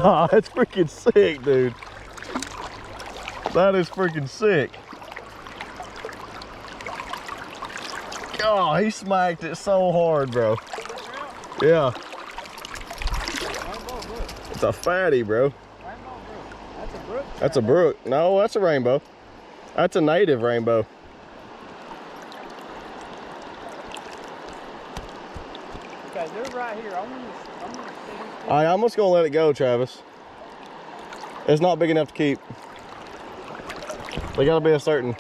Oh, that's freaking sick, dude. That is freaking sick. Oh, he smacked it so hard, bro. Yeah. It's a fatty, bro. That's a brook. That's a brook. No, that's a rainbow. That's a native rainbow. Okay, they're right here. I'm gonna All right, I'm just gonna let it go, Travis. It's not big enough to keep. They gotta be a certain